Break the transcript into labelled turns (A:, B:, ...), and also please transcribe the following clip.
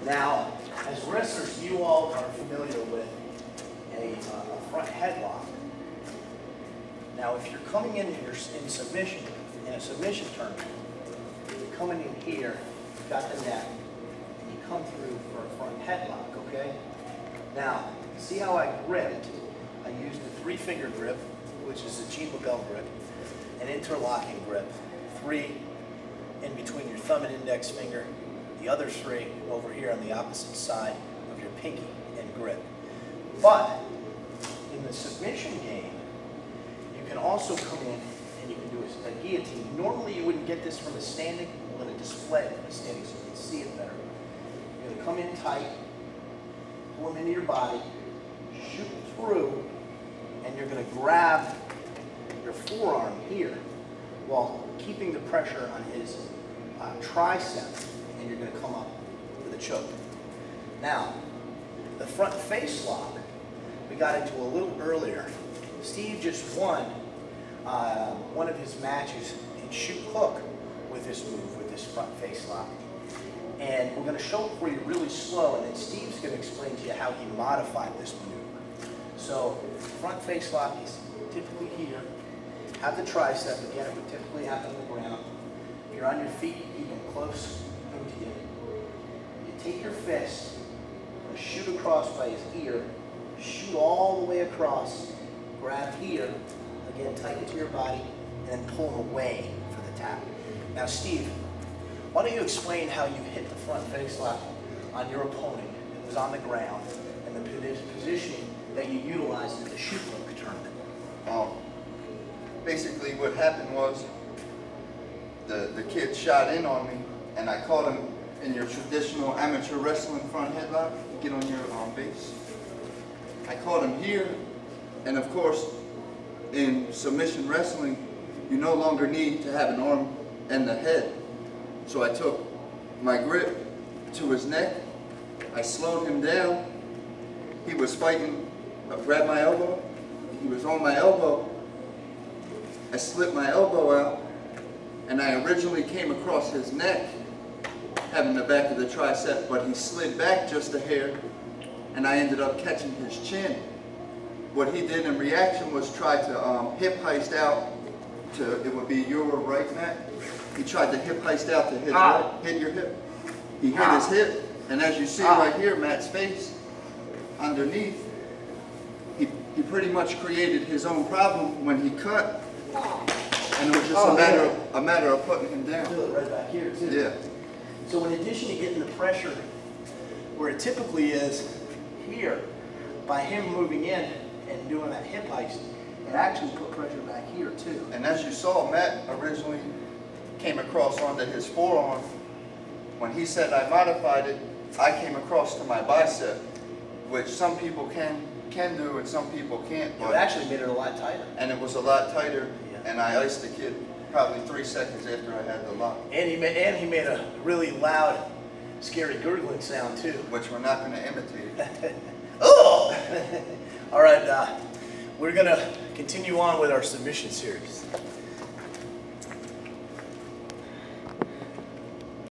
A: Now, as wrestlers, you all are familiar with a front headlock. Now, if you're coming in and you're in submission, in a submission tournament, you're coming in here, you've got the neck, and you come through for a front headlock, okay? Now, see how I gripped? I used a 3-finger grip, which is a Jean LaBelle grip, an interlocking grip, 3 in between your thumb and index finger, the other 3 over here on the opposite side of your pinky and grip. But in the submission game, you can also come in and you can do a guillotine. Normally you wouldn't get this from a standing. I'm going to display it from a standing so you can see it better. You're going to come in tight, pull them into your body, shoot through, and you're going to grab your forearm here while keeping the pressure on his tricep, and you're going to come up with a choke. Now, the front face lock we got into a little earlier. Steve just won one of his matches in ShootHook with this move, with this front face lock. And we're going to show it for you really slow, and then Steve's going to explain to you how he modified this maneuver. So, front face lock is typically here. Have the tricep, again, it would typically happen on the ground. If you're on your feet, you keep them close into you. You take your fist, shoot across by his ear, shoot all the way across, grab here, again, tighten to your body, and then pull him away for the tap. Now, Steve, why don't you explain how you hit the front face lock on your opponent that was on the ground and the positioning that you utilized in the ShootHook tournament?
B: Basically what happened was the kid shot in on me, and I caught him in your traditional amateur wrestling front headlock. You get on your base. I caught him here, and of course in submission wrestling you no longer need to have an arm and the head. So I took my grip to his neck, I slowed him down, he was fighting, I grabbed my elbow, he was on my elbow, I slipped my elbow out, and I originally came across his neck, having the back of the tricep, but he slid back just a hair, and I ended up catching his chin. What he did in reaction was try to hip heist out to, it would be your right, Matt. He tried to hip heist out to hit, hit your hip. He hit his hip, and as you see right here, Matt's face, underneath, he pretty much created his own problem when he cut. And it was just a matter of putting him down.
A: Feel it right back here, too.
B: Yeah.
A: So in addition to getting the pressure where it typically is here, by him moving in and doing that hip heist, it actually put pressure back here, too.
B: And as you saw, Matt originally came across onto his forearm. When he said I modified it, I came across to my bicep, which some people can do and some people can't.
A: It actually made it a lot tighter.
B: And it was a lot tighter, and I iced the kid probably 3 seconds after I had the lock.
A: And he made a really loud, scary gurgling sound too.
B: Which we're not going to imitate.
A: Oh! All right, we're going to continue on with our submission series.